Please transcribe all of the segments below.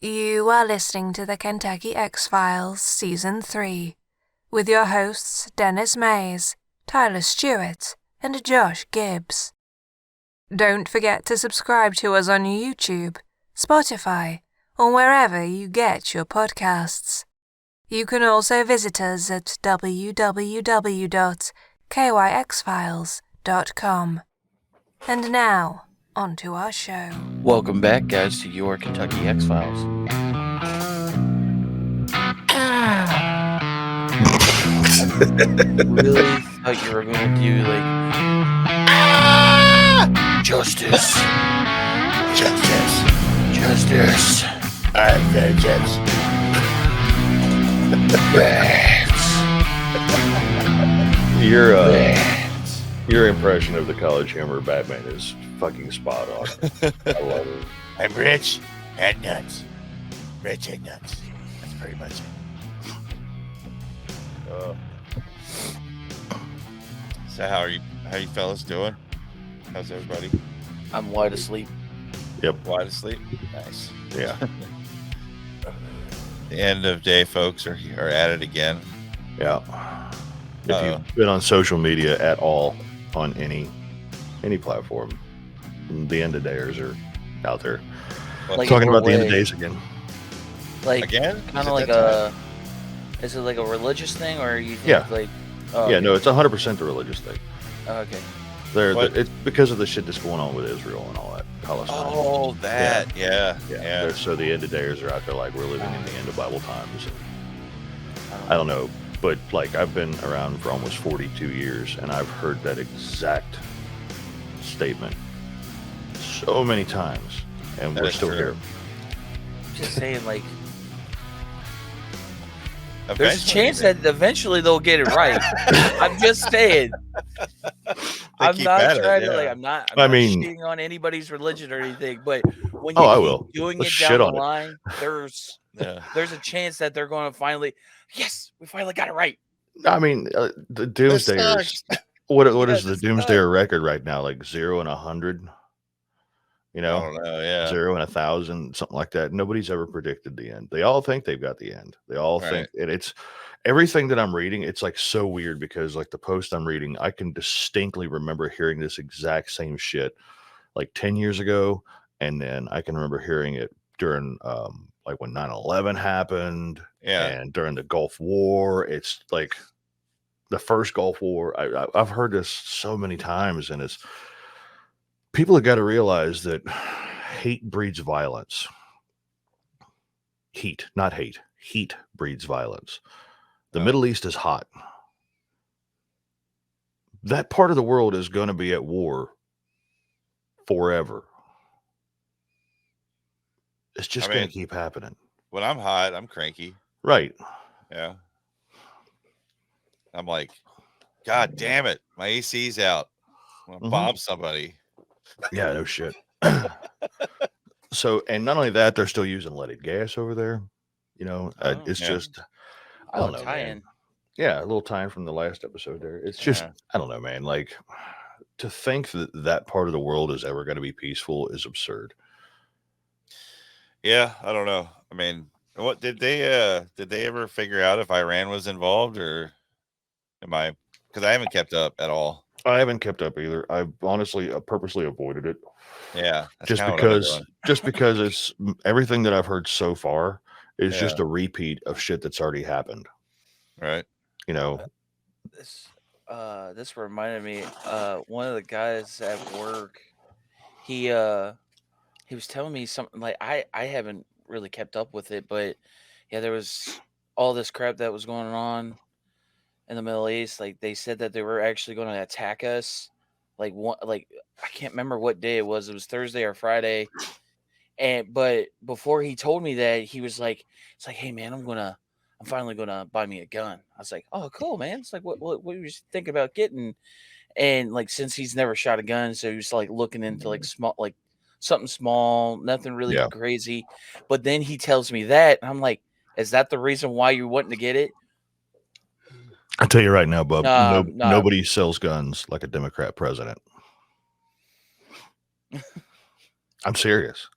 You are listening to the Kentucky X-Files Season 3 with your hosts Dennis Mays, Tyler Stewart, and Josh Gibbs. Don't forget to subscribe to us on YouTube, Spotify, or wherever you get your podcasts. You can also visit us at www.kyxfiles.com. And now, on to our show. Welcome back, guys, to your Kentucky X-Files. I really thought you were going to do, justice. Justice. I'm vengeance. Your impression of the college humor Batman is fucking spot on. I love it. I'm rich and nuts. Rich and nuts. That's pretty much it. So how you fellas doing? How's everybody? I'm wide asleep. Yep. Wide asleep? Nice. Yeah. The end of day folks are at it again. Yeah. If you've been on social media at all on any platform, the end of dayers are out there. Like talking about the end of way. days again. Like, Again? kind Is of it like that is it like a religious thing, or you think Yeah. no, It's 100% the religious thing. okay. It's because of the shit that's going on with Israel and all that. Palestine. Oh, that. Yeah. So the end of dayers are out there like we're living in the end of Bible times. And I don't know, but like I've been around for almost 42 years and I've heard that exact statement so many times, and That we're is still true. here. I'm just saying, there's a Eventually, chance that eventually they'll get it right. I'm just saying. I'm keep not at it, trying to yeah. I'm not I mean- shitting on anybody's religion or anything, but when you Oh, I keep will. doing Let's it shit down the on it. line, there's a chance that they're going to finally, yes, we finally got it right. I mean, the This doomsdayers. sucks. What Yeah, is the this doomsdayer record right now? Like 0 and 100. You I know, don't know. Yeah. 0 and 1,000, something like that. Nobody's ever predicted the end. They all think they've got the end. They all Right. think, and it's everything that I'm reading. It's like so weird because like the post I'm reading, I can distinctly remember hearing this exact same shit like 10 years ago, and then I can remember hearing it during like when 9/11 happened, Yeah. and during the Gulf War. It's like the first Gulf War. I've heard this so many times, and it's people have got to realize that hate breeds violence. Heat, not hate. Heat breeds violence. The Oh. Middle East is hot. That part of the world is going to be at war forever. It's just I going mean- to keep happening. When I'm hot, I'm cranky. Right. Yeah. I'm like, God damn it, my AC's out. I'm gonna Mhm. bomb somebody. Yeah, no shit. So, and not only that, they're still using leaded gas over there. You know, Oh, it's yeah. just, I don't know, man. tie-in. Yeah, a little time from the last episode there. It's just, Yeah. I don't know, man. Like, to think that that part of the world is ever going to be peaceful is absurd. Yeah, I don't know. I mean, what did they ever figure out if Iran was involved, or am I? Because I haven't kept up at all. I haven't kept up either. I've honestly purposely avoided it Yeah, that's just kinda what I've been because it's everything that I've heard so far is Yeah. just a repeat of shit that's already happened. doing. Right. You know, This reminded me, one of the guys at work, he was telling me something like I haven't really kept up with it, but yeah, there was all this crap that was going on in the Middle East. Like they said that they were actually going to attack us. Like I can't remember what day it was. It was Thursday or Friday. But before he told me that, he was like, it's like, hey man, I'm finally gonna buy me a gun. I was like, oh cool, man. It's like what were you thinking about getting? And like since he's never shot a gun, so he was like looking into like small, like something small, nothing really Yeah. crazy. But then he tells me that, and I'm like, is that the reason why you're wanting to get it? I tell you right now, bub, Nah. nobody sells guns like a Democrat president. I'm serious.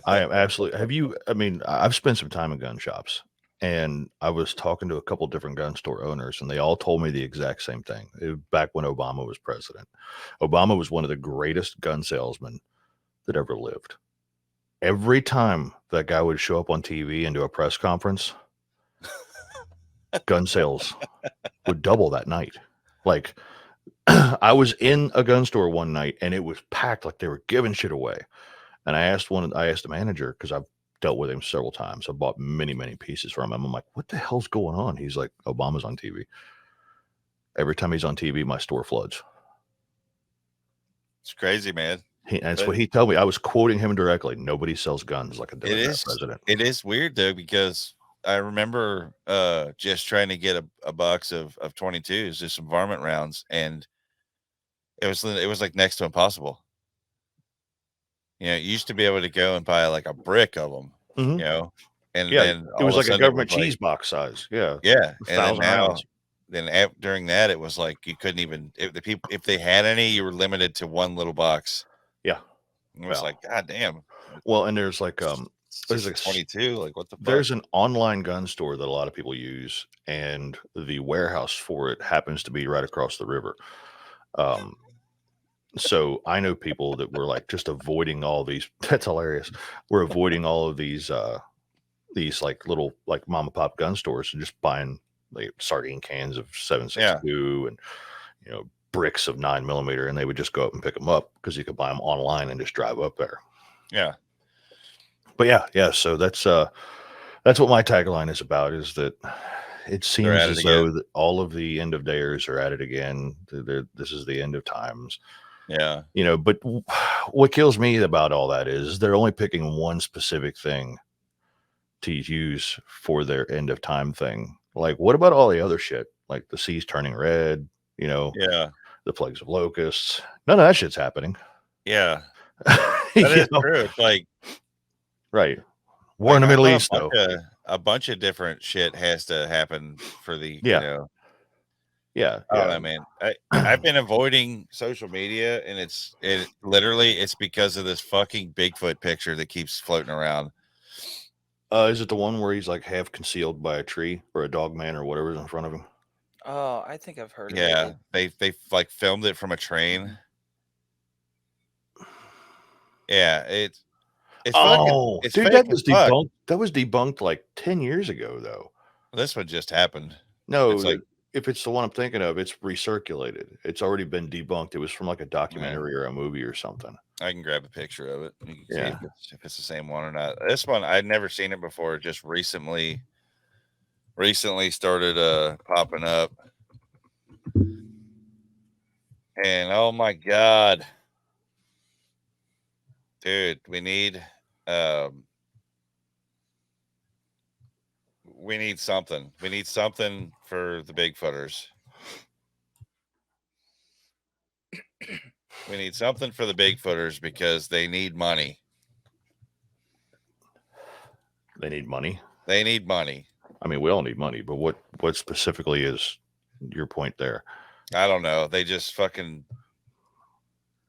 I am absolutely. Have you? I mean, I've spent some time in gun shops, and I was talking to a couple different gun store owners, and they all told me the exact same thing. Back when Obama was president, Obama was one of the greatest gun salesmen that ever lived. Every time that guy would show up on TV and do a press conference, gun sales would double that night. Like, I was in a gun store one night and it was packed, like they were giving shit away. And I asked the manager, because I've dealt with him several times. I bought many, many pieces from him. I'm like, what the hell's going on? He's like, Obama's on TV. Every time he's on TV, my store floods. It's crazy, man. That's what he told me. I was quoting him directly. Nobody sells guns like a Democrat president. It is weird though, because I remember just trying to get a box of 22s, just some varmint rounds, and it was like next to impossible. You know, you used to be able to go and buy like a brick of them, Mhm. you know, and Yeah, then it was all of like a sudden government was like- cheese box size. Yeah, yeah, and then 1,000 now, rounds. during that, it was like you couldn't even, if they had any, you were limited to one little box. Yeah, And it was Well. like, God damn, well, and there's like there's there's like 22. Like, what the fuck? there's an online gun store that a lot of people use, and the warehouse for it happens to be right across the river. So I know people that were like just avoiding all these. That's hilarious. We're avoiding all of these like little like mom and pop gun stores and just buying like sardine cans of 762 and bricks of 9mm, and they would just go up and pick them up because you could buy them online and just drive up there. Yeah. But yeah. So that's what my tagline is about. Is that it seems as though that all of the end of dayers are at it again. This is the end of times. Yeah. But what kills me about all that is they're only picking one specific thing to use for their end of time thing. Like, what about all the other shit? Like the seas turning red, Yeah. the plagues of locusts. None of that shit's happening. Yeah. That is true. It's like, right. War in the Middle East, though. A bunch of different shit has to happen for the, Yeah. I don't know, man. I've been avoiding social media, and it's because of this fucking Bigfoot picture that keeps floating around. Is it the one where he's like half concealed by a tree or a dog man or whatever's in front of him? Oh, I think I've heard of it. Yeah, they like filmed it from a train. Yeah, it's oh, fucking, it's dude, fake that was as fuck. debunked. That was debunked like 10 years ago, though. This one just happened. No, It's like, if it's the one I'm thinking of, it's recirculated. It's already been debunked. It was from like a documentary or a movie or something. I can grab a picture of it. You can Yeah. see if it's the same one or not. This one, I'd never seen it before. It just recently started popping up. And oh my God, dude, we need something. We need something for the Bigfooters. We need something for the Bigfooters because they need money. They need money. They need money. I mean, we all need money, but what specifically is your point there? I don't know. They just fucking.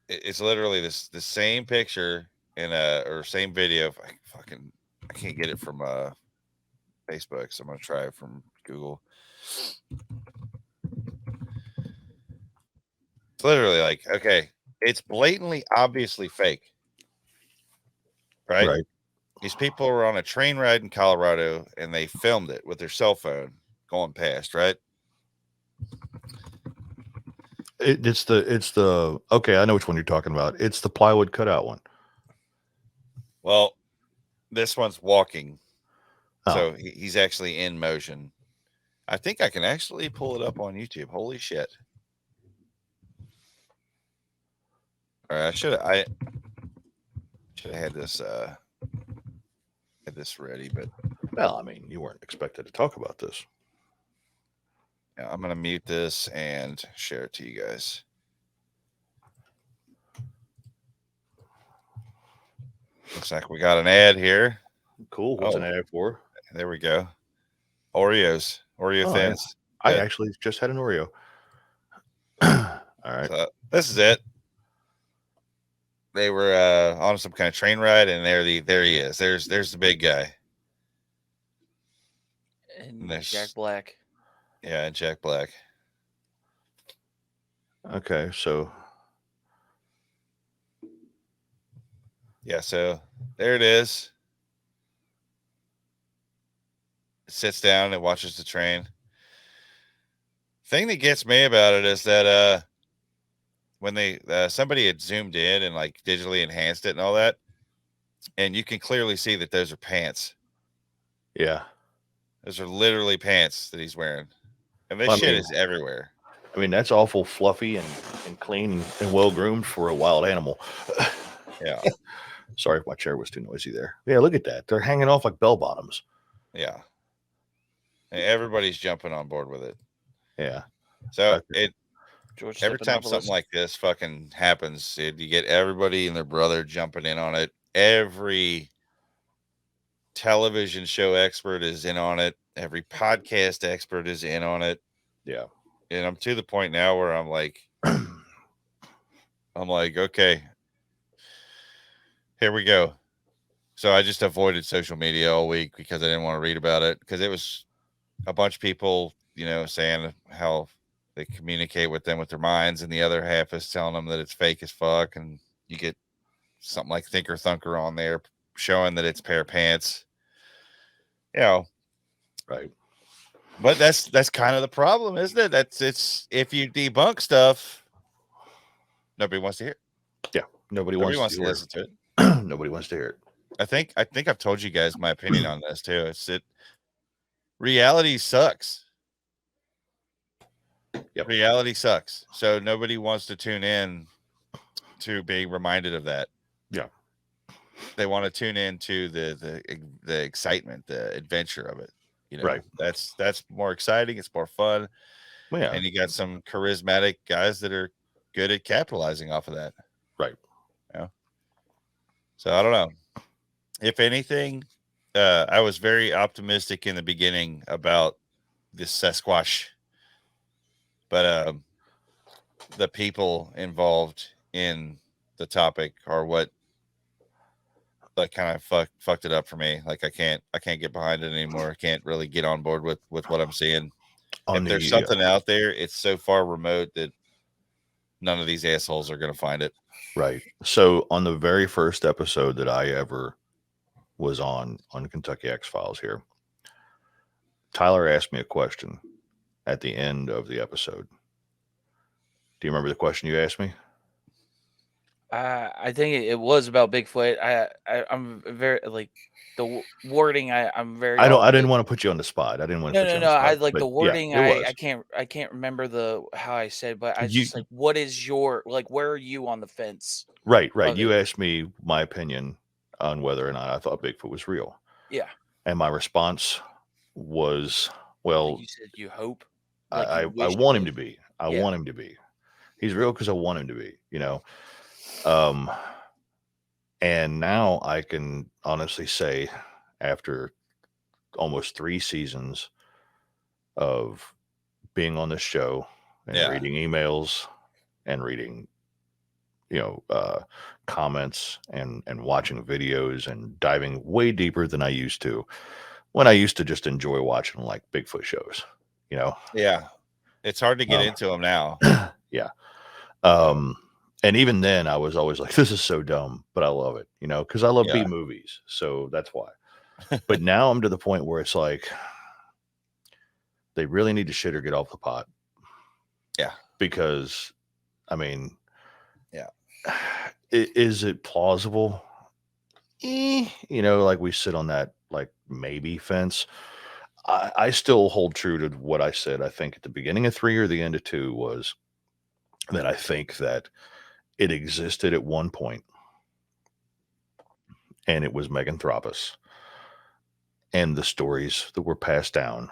It's literally the same picture or same video. I can't get it from Facebook, so I'm gonna try it from Google. It's literally like, okay, it's blatantly, obviously fake, right? Right. These people were on a train ride in Colorado and they filmed it with their cell phone going past, right? It's the okay. I know which one you're talking about. It's the plywood cutout one. Well, this one's walking, Oh. so he's actually in motion. I think I can actually pull it up on YouTube. Holy shit! All right, I should have had this ready, but Well, I mean, you weren't expected to talk about this. yeah, I'm gonna mute this and share it to you guys. Looks like we got an ad here. Cool. What's an ad for? There we go. Oreo thins. I actually just had an Oreo. All right. So this is it. they were on some kind of train ride, and there he is. There's the big guy. And there's- Jack Black. Yeah, and Jack Black. Okay, so Yeah, so there it is. It sits down and watches the train. Thing that gets me about it is that when they somebody had zoomed in and like digitally enhanced it and all that, and you can clearly see that those are pants. yeah. Those are literally pants that he's wearing, and this I shit mean- is everywhere. I mean, that's awful fluffy and clean and well groomed for a wild animal. Yeah, Sorry if my chair was too noisy there. Yeah, look at that. They're hanging off like bell bottoms. yeah. And everybody's jumping on board with it. Yeah. So Okay. George every time Stephanopoulos. something like this fucking happens, you get everybody and their brother jumping in on it. Every television show expert is in on it. Every podcast expert is in on it. Yeah. And I'm to the point now where I'm like, okay, here we go. So I just avoided social media all week because I didn't want to read about it, because it was a bunch of people, saying how they communicate with them with their minds, and the other half is telling them that it's fake as fuck. And you get something like Thinker Thunker on there showing that it's a pair of pants. Right. But that's kind of the problem, isn't it? It's if you debunk stuff, nobody wants to hear it. Yeah. Nobody Nobody wants wants to to hear listen to it. it. Nobody wants to hear it. I think I've told you guys my opinion on this too. It's that reality sucks. Yep. Reality sucks. So nobody wants to tune in to be reminded of that. Yeah. They want to tune in to the excitement, the adventure of it. Right. That's more exciting. It's more fun. Well, yeah. And you got some charismatic guys that are good at capitalizing off of that. Right. So I don't know. If anything, I was very optimistic in the beginning about this Sasquatch, but the people involved in the topic are what like kind of fucked it up for me. Like I can't get behind it anymore. I can't really get on board with what I'm seeing. If there's something out there, it's so far remote that none of these assholes are going to find it. Right. So on the very first episode that I ever was on Kentucky X-Files here, Tyler asked me a question at the end of the episode. Do you remember the question you asked me? I think it was about Bigfoot. I'm very like the wording. I'm very. I off didn't with. want to put you on the spot. I didn't want to put you on No. the spot. I like but the wording. Yeah, it was. I can't remember how I said, but I was just like, what is your like? Where are you on the fence? Right. You asked me my opinion on whether or not I thought Bigfoot was real. Yeah. And my response was, well, like you said, you hope. Like I wish want it him to was. be. I want him to be. He's real because I want him to be, And now I can honestly say, after almost 3 seasons of being on this show and reading emails and reading, comments and watching videos and diving way deeper than I used to, when I used to just enjoy watching like Bigfoot shows, Yeah. It's hard to get into them now. Yeah. And even then I was always like, this is so dumb, but I love it, because I love B movies. So that's why. But now I'm to the point where it's like, they really need to shit or get off the pot. Yeah. Because, I mean, yeah. Is it plausible? Like we sit on that, like maybe fence. I still hold true to what I said. I think at the beginning of 3 or the end of 2 was that I think that it existed at one point, and it was Meganthropus. And the stories that were passed down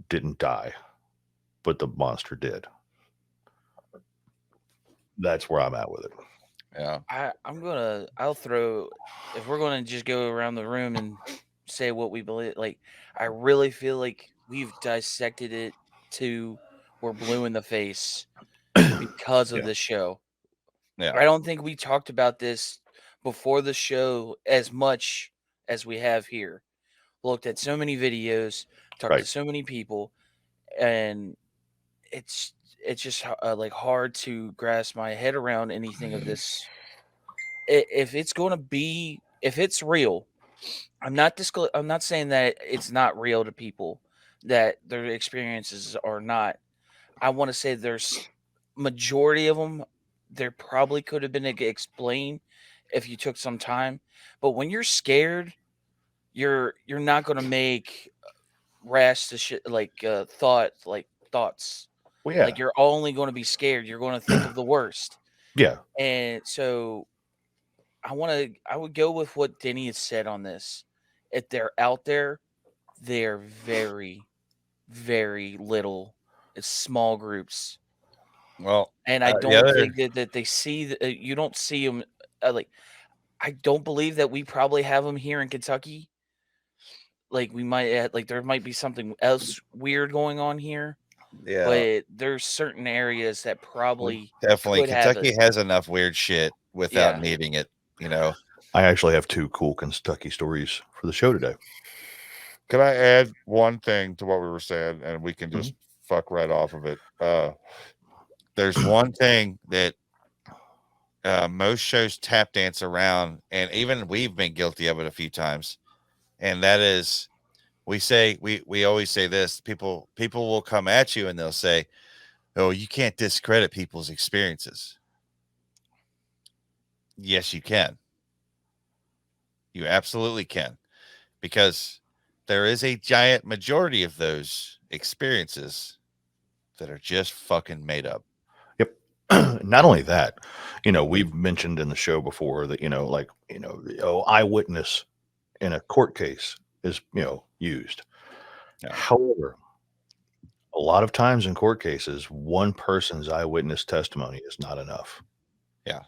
didn't die, but the monster did. That's where I'm at with it. Yeah. I'll throw, if we're gonna just go around the room and say what we believe, like I really feel like we've dissected it to we're blue in the face because of this show. Yeah. I don't think we talked about this before the show as much as we have here. Looked at so many videos, talked to Right. so many people, and it's just like hard to grasp my head around anything of this. If it's going to be, if it's real, I'm not saying that it's not real to people, that their experiences are not. I want to say there's majority of them. There probably could have been explained if you took some time, but when you're scared, you're not going to make rash to shit thoughts. Well, yeah. Like you're only going to be scared. You're going to think of the worst, Yeah. and so I would go with what Denny has said on this. If they're out there, they're very, very little. It's small groups. Well, And I the don't other, think that they see you don't see them like I don't believe that we probably have them here in Kentucky. Like we might like there might be something else weird going on here, yeah, but there's certain areas that probably definitely. could have Kentucky it. has enough weird shit without Yeah. needing it. You know. I actually have 2 cool Kentucky stories for the show today. Can I add one thing to what we were saying, and we can just fuck right off of it? There's one thing that most shows tap dance around, and even we've been guilty of it a few times, and that is we always say this: people will come at you and they'll say, "Oh, you can't discredit people's experiences." Yes, you can. You absolutely can, because there is a giant majority of those experiences that are just fucking made up. Yep. Not only that, we've mentioned in the show before that, eyewitness in a court case is, used. Yeah. However, a lot of times in court cases, one person's eyewitness testimony is not enough. Yeah.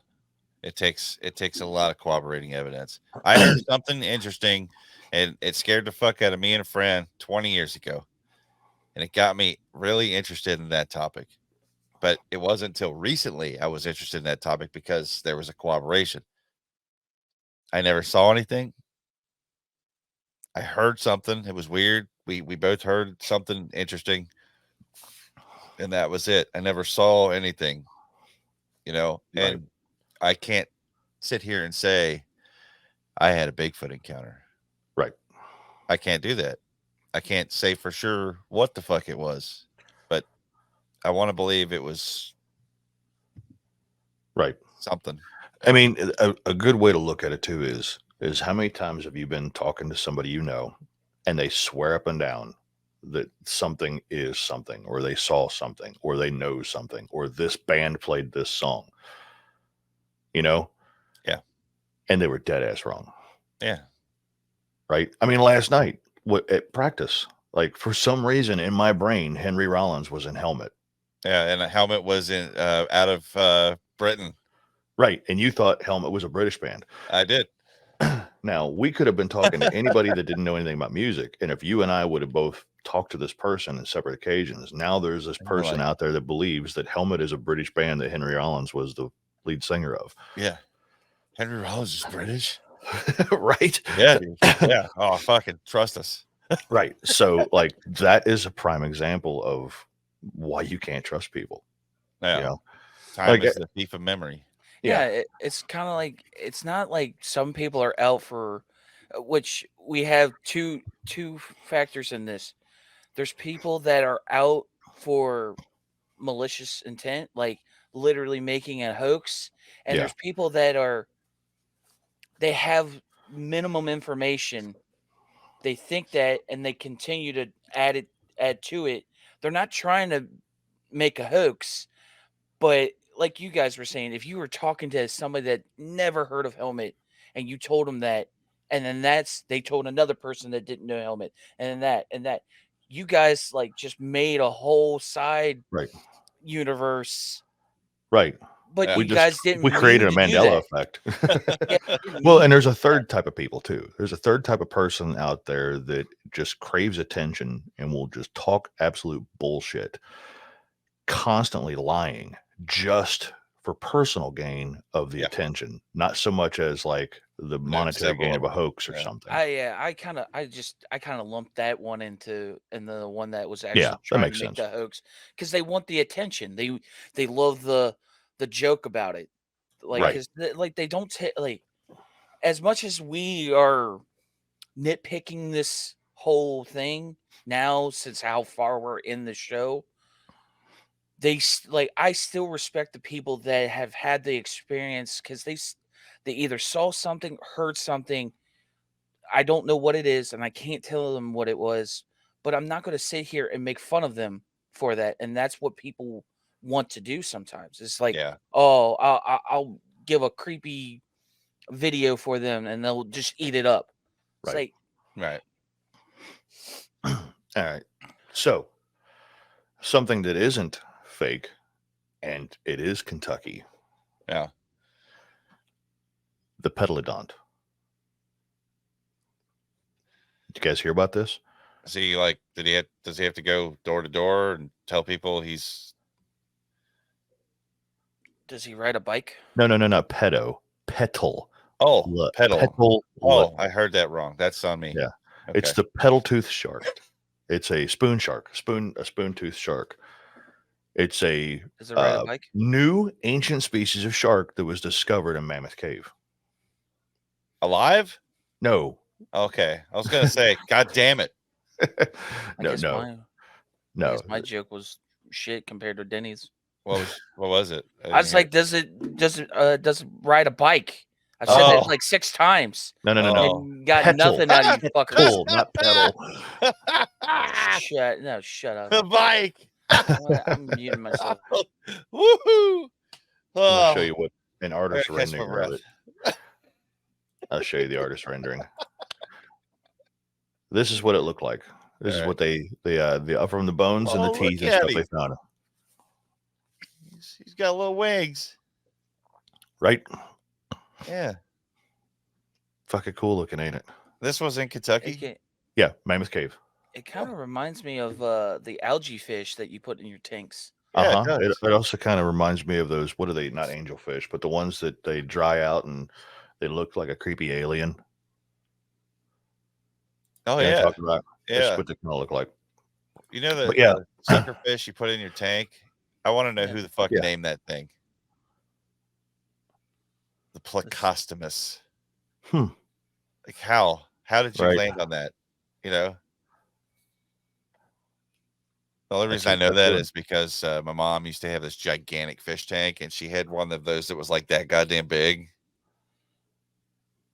It takes a lot of corroborating evidence. I heard something interesting, and it scared the fuck out of me and a friend 20 years ago. And it got me really interested in that topic. But it wasn't until recently I was interested in that topic because there was a corroboration. I never saw anything. I heard something. It was weird. We both heard something interesting, and that was it. I never saw anything, Right. and I can't sit here and say I had a Bigfoot encounter. Right. I can't do that. I can't say for sure what the fuck it was, but I want to believe it was Right. something. I mean, a good way to look at it too is how many times have you been talking to somebody and they swear up and down that something is something, or they saw something, or they know something, or this band played this song, Yeah. and they were dead ass wrong. Yeah. Right. I mean, last night at practice, like for some reason in my brain, Henry Rollins was in Helmet. Yeah. And a helmet was out of Britain. Right. And you thought Helmet was a British band. I did. Now, we could have been talking to anybody that didn't know anything about music. And if you and I would have both talked to this person on separate occasions, now there's this person out there that believes that Helmet is a British band that Henry Rollins was the lead singer of. Yeah. Henry Rollins is British. Right? Yeah. Dude. Yeah. Oh, fucking trust us. Right. So, like, that is a prime example of why you can't trust people. Yeah. Time is the thief of memory. Yeah, it's kind of like it's not like some people are out for, which we have two factors in this. There's people that are out for malicious intent, like literally making a hoax, and there's people that they have minimum information. They think that, and they continue to add to it. They're not trying to make a hoax, but like you guys were saying, if you were talking to somebody that never heard of Helmet and you told them that, and then they told another person that didn't know Helmet, and then that, you guys like just made a whole side universe. Right. But you guys didn't. We created a Mandela effect. Well, and there's a third type of people too. There's a third type of person out there that just craves attention and will just talk absolute bullshit, constantly lying just for personal gain of the Yeah. attention, not so much as like the monetary gain of a hoax or Yeah. something. I kind of lumped that one into the one that was actually Yeah, that trying to makes make sense. the hoax because they want the attention. They love the joke about it, like Right. because like they don't like as much as we are nitpicking this whole thing now since how far we're in the show. Like I still respect the people that have had the experience because they either saw something, heard something. I don't know what it is, and I can't tell them what it was, but I'm not going to sit here and make fun of them for that. And that's what people want to do sometimes. It's like, Yeah. oh, I'll give a creepy video for them, and they'll just eat it up. It's Right. like, Right. All right. So something that isn't fake, and it is Kentucky, Yeah. the pedalodont. Did you guys hear about this? Is he like? Does he have to go door to door and tell people he's? does he ride a bike? No, not pedo. Petal. Oh, pedal. Petal. Oh, I heard that wrong. That's on me. Yeah. Okay. It's the petal tooth shark. It's a spoon shark, a spoon tooth shark. It's a Does it ride a bike? new ancient species of shark that was discovered in Mammoth Cave. Alive? No. Okay. I was gonna say, God damn it. No. I guess my joke was shit compared to Denny's. What was it? I was like, does it ride a bike? I've said it Oh. like 6 times. No. And got Petal. nothing out of you fuckers. Petal, not pedal. Shut up. The bike. I'm muting myself. Woohoo! I'll show you what an artist catch my rendering of it. I'll show you the artist rendering. This is what it looked like. This is what they from the bones and the teeth and stuff they found. He's got little wings. Right? Yeah. Fucking cool looking, ain't it? This was in Kentucky? Yeah, Mammoth Cave. It kind of reminds me of the algae fish that you put in your tanks. Yeah, It also kind of reminds me of those, what are they? Not angelfish, but the ones that they dry out and they look like a creepy alien. Oh, Yeah. yeah. That's what they kind of look like. You know the, yeah. the sucker fish you put in your tank? I want to know who the fuck named that thing. The Plecostomus. Like how? How did you land on that? You know? The only reason I know that is because my mom used to have this gigantic fish tank, and she had one of those that was like that goddamn big.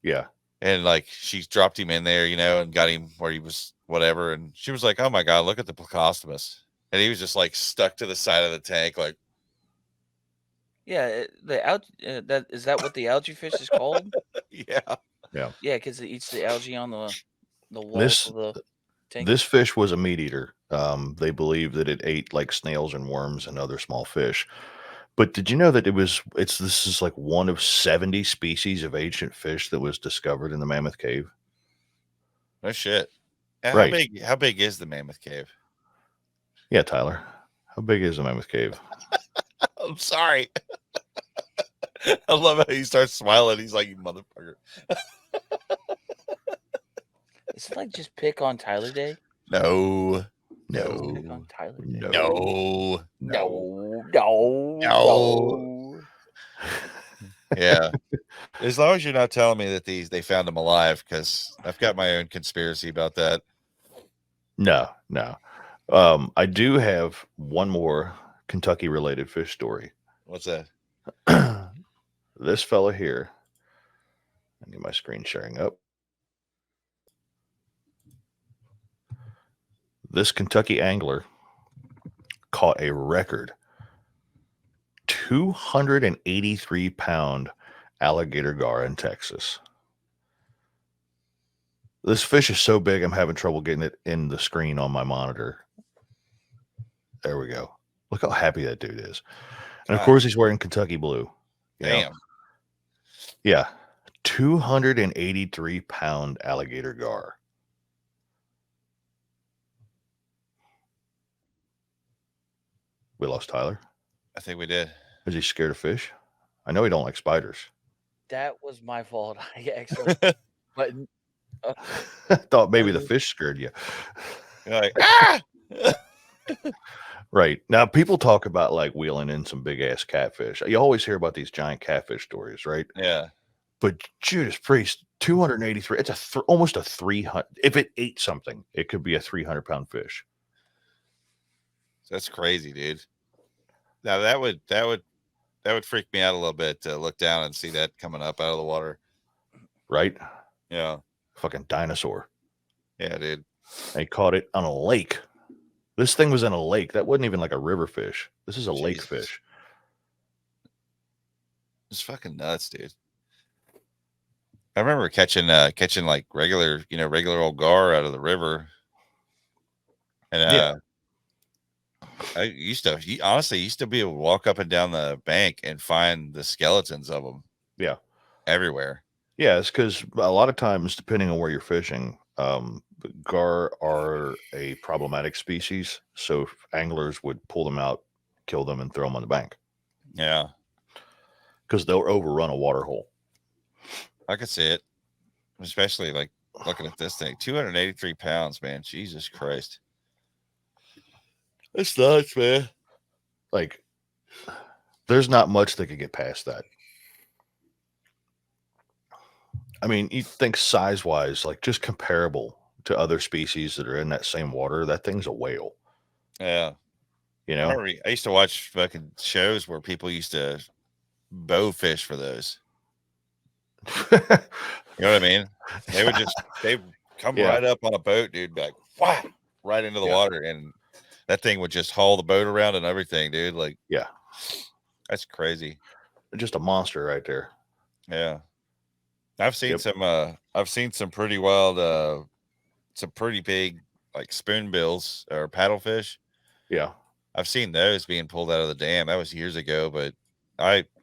Yeah. And like she dropped him in there, you know, and got him where he was whatever. And she was like, "Oh my God, look at the Plecostomus." And he was just like stuck to the side of the tank, like. Yeah, is that what the algae fish is called? Yeah. Yeah, because it eats the algae on the walls of the tank. This fish was a meat eater. They believe that it ate like snails and worms and other small fish. But did you know that this is like one of 70 species of ancient fish that was discovered in the Mammoth Cave? No shit. And right. How big is the Mammoth Cave? Yeah, Tyler. How big is the Mammoth Cave? I'm sorry. I love how he starts smiling. He's like, "You motherfucker." Is it like just pick on Tyler Day? No. Pick on Tyler Day. No. Yeah. As long as you're not telling me that they found him alive, because I've got my own conspiracy about that. No. I do have one more Kentucky related fish story. What's that? This fella here. I need my screen sharing up. This Kentucky angler caught a record 283-pound alligator gar in Texas. This fish is so big, I'm having trouble getting it in the screen on my monitor. There we go. Look how happy that dude is. And of course, he's wearing Kentucky blue. Damn. Yeah. 283-pound alligator gar. We lost Tyler. I think we did. Is he scared of fish? I know he don't like spiders. That was my fault. I actually, but I thought maybe the fish scared you. You're like, ah! Right. Now, people talk about like wheeling in some big ass catfish. You always hear about these giant catfish stories, right? Yeah. But Judas Priest, 283, it's almost a 300. If it ate something, it could be a 300-pound fish. That's crazy, dude. Now that would freak me out a little bit to look down and see that coming up out of the water. Right? Yeah. Fucking dinosaur. Yeah, dude. They caught it on a lake. This thing was in a lake. That wasn't even like a river fish. This is a lake Jesus. fish. It's fucking nuts, dude. I remember catching like regular old gar out of the river. And I honestly used to be able to walk up and down the bank and find the skeletons of them. Yeah. Everywhere. Yeah, it's because a lot of times, depending on where you're fishing, gar are a problematic species. So anglers would pull them out, kill them, and throw them on the bank Yeah. because they'll overrun a water hole. I could see it. Especially like looking at this thing. 283 pounds, man. Jesus Christ. That's nuts, man. Like, there's not much that could get past that. I mean, you think size-wise, like just comparable to other species that are in that same water, that thing's a whale. Yeah. You know? I used to watch fucking shows where people used to bow fish for those. You know what I mean? They'd come right up on a boat, dude, be like, whack, right into the water, and that thing would just haul the boat around and everything, dude. Like, yeah, that's crazy. Just a monster right there. Yeah, I've seen some pretty wild, some pretty big like spoonbills or paddlefish. Yeah, I've seen those being pulled out of the dam. That was years ago, but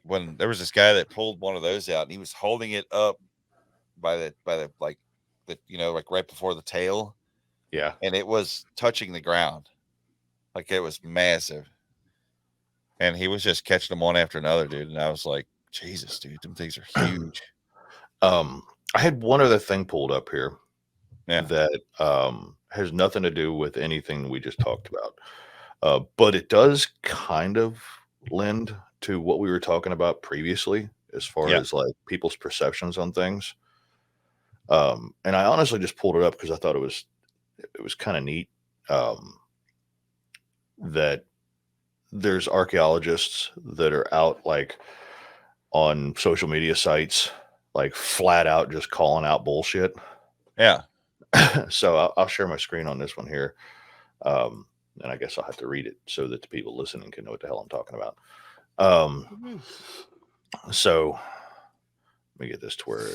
when there was this guy that pulled one of those out and he was holding it up by the like right before the tail. Yeah. And it was touching the ground. Like it was massive. And he was just catching them one after another, dude. And I was like, Jesus, dude, them things are huge. I had one other thing pulled up here that has nothing to do with anything we just talked about. But it does kind of lend to what we were talking about previously as far as like people's perceptions on things. And I honestly just pulled it up because I thought it was kind of neat that there's archaeologists that are out like on social media sites, like flat out just calling out bullshit. Yeah. So I'll share my screen on this one here. And I guess I'll have to read it so that the people listening can know what the hell I'm talking about. So let me get this to where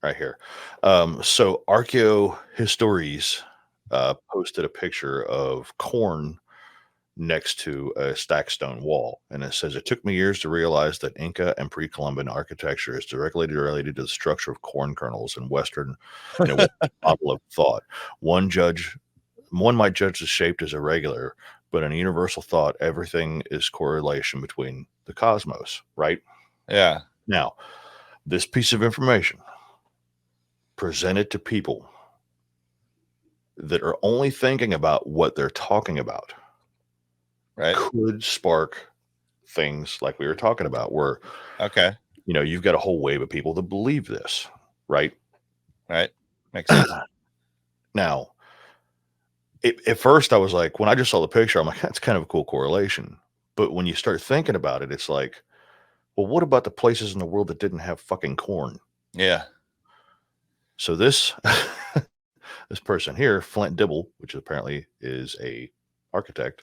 right here. So Archaeohistories posted a picture of corn next to a stacked stone wall. And it says, it took me years to realize that Inca and pre-Columbian architecture is directly related to the structure of corn kernels in Western model of thought. One might judge the shape as irregular, but in universal thought, everything is correlation between the cosmos, right? Yeah. Now, this piece of information presented to people that are only thinking about what they're talking about, right, could spark things like we were talking about where, you've got a whole wave of people that believe this, right? Right. Makes sense. Now, at first I was like, when I just saw the picture, I'm like, that's kind of a cool correlation. But when you start thinking about it, it's like, well, what about the places in the world that didn't have fucking corn? Yeah. So this person here, Flint Dibble, which apparently is a architect,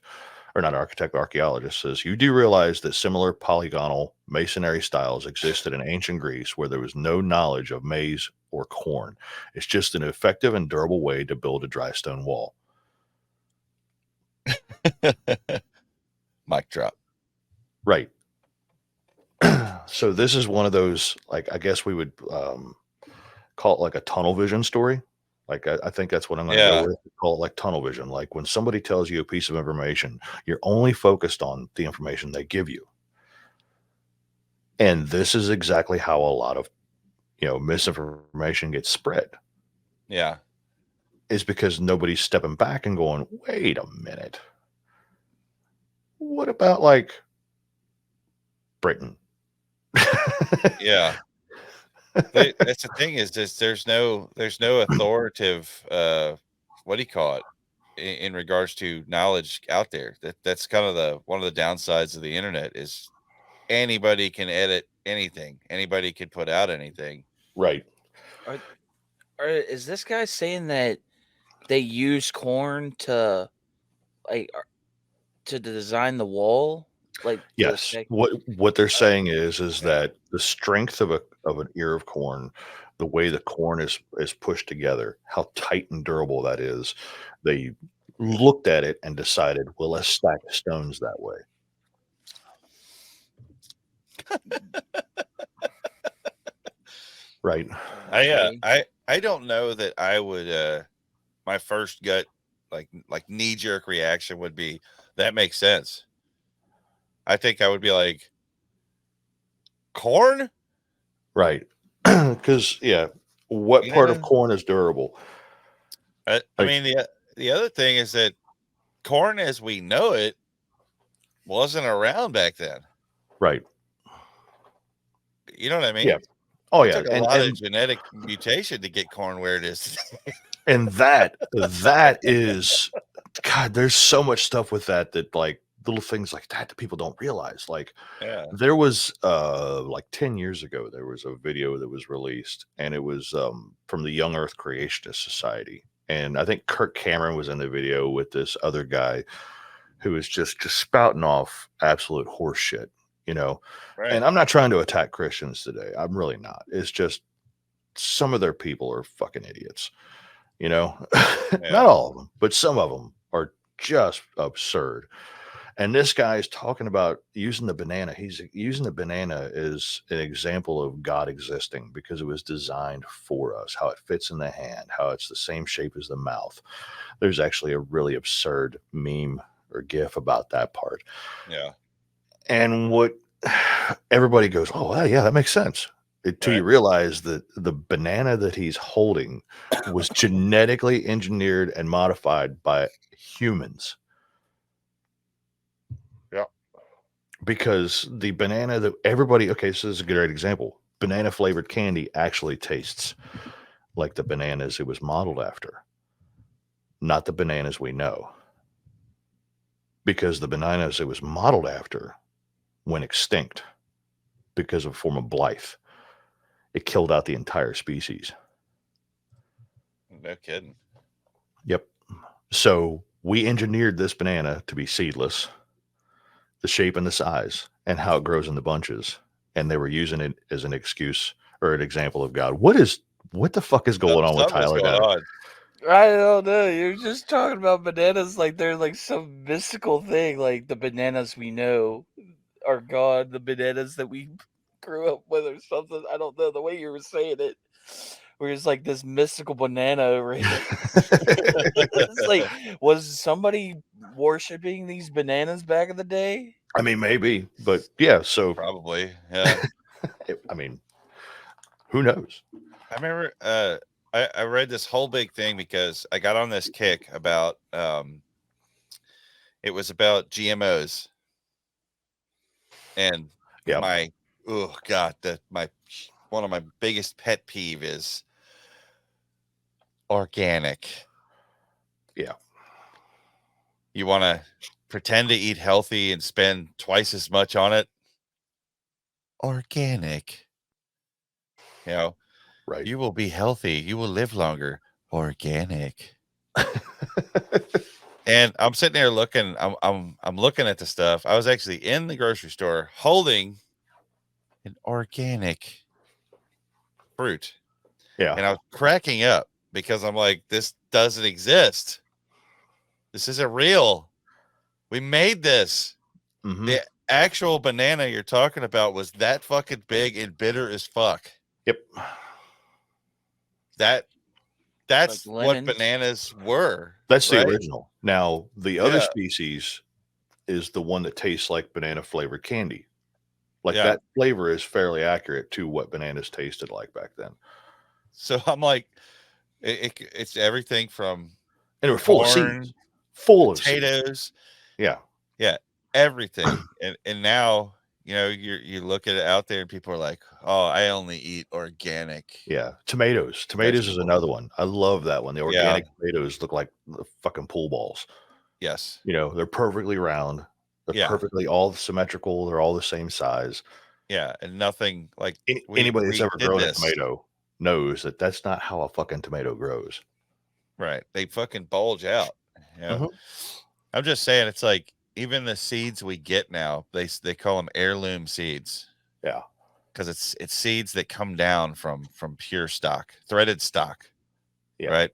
or not architect, archaeologist, says, you do realize that similar polygonal masonry styles existed in ancient Greece where there was no knowledge of maize or corn. It's just an effective and durable way to build a dry stone wall. Mic drop. Right. So this is one of those, like, I guess we would call it like a tunnel vision story. Like, I think that's what I'm going to go with. Call it like tunnel vision. Like when somebody tells you a piece of information, you're only focused on the information they give you. And this is exactly how a lot of, misinformation gets spread, Yeah. is because nobody's stepping back and going, wait a minute. What about like Britain? Yeah. That's the thing is there's no authoritative what do you call it in regards to knowledge out there. That's kind of the one of the downsides of the internet is anybody can edit anything. Anybody can put out anything. Right. Is this guy saying that they use corn to like to design the wall? Like Yes. What they're saying is Yeah. that the strength of an ear of corn, the way the corn is pushed together, how tight and durable that is, they looked at it and decided, well, let's stack stones that way. Right. I don't know that I would my first gut like knee jerk reaction would be that makes sense. I think I would be like corn? Right. Because what You part of know? corn is durable? I Like- mean the other thing is that corn as we know it wasn't around back then. Right. You know what I mean? Yeah. Oh It yeah. took a lot of genetic mutation to get corn where it is today. And that is, God, there's so much stuff with that like little things like that people don't realize. Like Yeah. there was like 10 years ago, there was a video that was released, and it was from the Young Earth Creationist Society. And I think Kirk Cameron was in the video with this other guy who was just spouting off absolute horse shit, Right. And I'm not trying to attack Christians today. I'm really not. It's just some of their people are fucking idiots. Not all of them, but some of them are just absurd. And this guy is talking about using the banana. He's using the banana as an example of God existing because it was designed for us, how it fits in the hand, how it's the same shape as the mouth. There's actually a really absurd meme or gif about that part. Yeah. And what everybody goes, oh, yeah, that makes sense. Until you realize that the banana that he's holding was genetically engineered and modified by humans. Yeah. Because the banana that everybody, okay, so this is a great example. Banana flavored candy actually tastes like the bananas it was modeled after, not the bananas we know. Because the bananas it was modeled after went extinct because of a form of blight. It killed out the entire species. No kidding. Yep. So we engineered this banana to be seedless, the shape and the size, and how it grows in the bunches. And they were using it as an excuse or an example of God. What the fuck is going on with Tyler? I don't know. You're just talking about bananas like they're like some mystical thing. Like the bananas we know are God, the bananas that we grew up with or something. I don't know. The way you were saying it, where it's like this mystical banana over here. It's like, was somebody worshiping these bananas back in the day? I mean, maybe, but yeah, so Probably. Yeah. I mean, who knows? I remember I read this whole big thing because I got on this kick about it was about GMOs. And my one of my biggest pet peeve is organic. Yeah. You want to pretend to eat healthy and spend twice as much on it? Organic. Right. You will be healthy. You will live longer. Organic. And I'm sitting there looking. I'm looking at the stuff. I was actually in the grocery store holding an organic fruit. Yeah. And I was cracking up because I'm like, this doesn't exist. This isn't real. We made this. Mm-hmm. The actual banana you're talking about was that fucking big and bitter as fuck. Yep. That's Like what lemons? bananas were. That's right? the original. Now, the other species is the one that tastes like banana flavored candy, Like Yeah. that flavor is fairly accurate to what bananas tasted like back then. So I'm like, it's everything from And they were full of corn, seeds. Full of seeds. potatoes, Yeah. everything. And now, you look at it out there and people are like, oh, I only eat organic. Yeah. Tomatoes. Tomatoes is Vegetables. another one. I love that one. The Yeah. organic tomatoes look like the fucking pool balls. Yes. They're perfectly round. They're Yeah. perfectly all symmetrical. They're all the same size. Yeah. And nothing like Anybody that's ever did grown a this. tomato knows that that's not how a fucking tomato grows. Right. They fucking bulge out. Mhm. I'm just saying, it's like even the seeds we get now, they call them heirloom seeds. Yeah. Because it's seeds that come down from pure stock, threaded stock. Yeah. Right.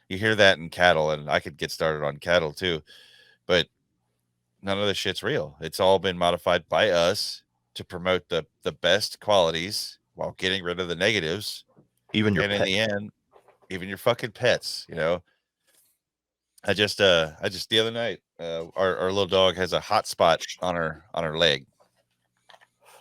You hear that in cattle, and I could get started on cattle too, but none of this shit's real. It's all been modified by us to promote the best qualities while getting rid of the negatives. Even your and in pet. the end, even your fucking pets, I just the other night, our little dog has a hot spot on her leg,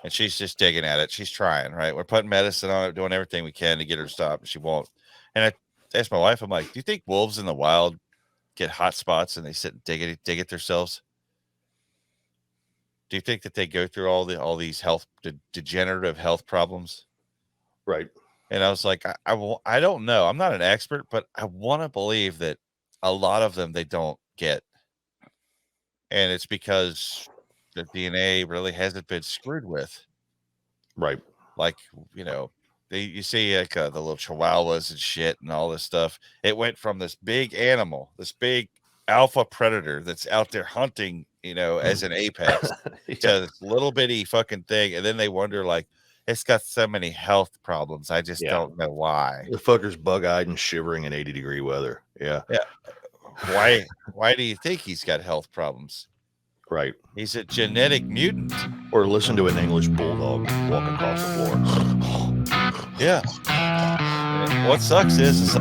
and she's just digging at it. She's trying, right? We're putting medicine on it, doing everything we can to get her to stop, and she won't. And I asked my wife, I'm like, do you think wolves in the wild get hot spots and they sit and dig at themselves? Do you think that they go through all these degenerative health problems? Right. And I was like, I don't know. I'm not an expert, but I want to believe that a lot of them they don't get. And it's because the DNA really hasn't been screwed with. Right. Like, you see like the little chihuahuas and shit and all this stuff. It went from this big animal, this big alpha predator that's out there hunting, as an apex, Yeah. to this little bitty fucking thing. And then they wonder, like, it's got so many health problems. I just don't know why. The fucker's bug-eyed and shivering in 80-degree weather. Yeah. Yeah. Why do you think he's got health problems? Right. He's a genetic mutant. Or listen to an English bulldog walk across the floor. Yeah. What sucks is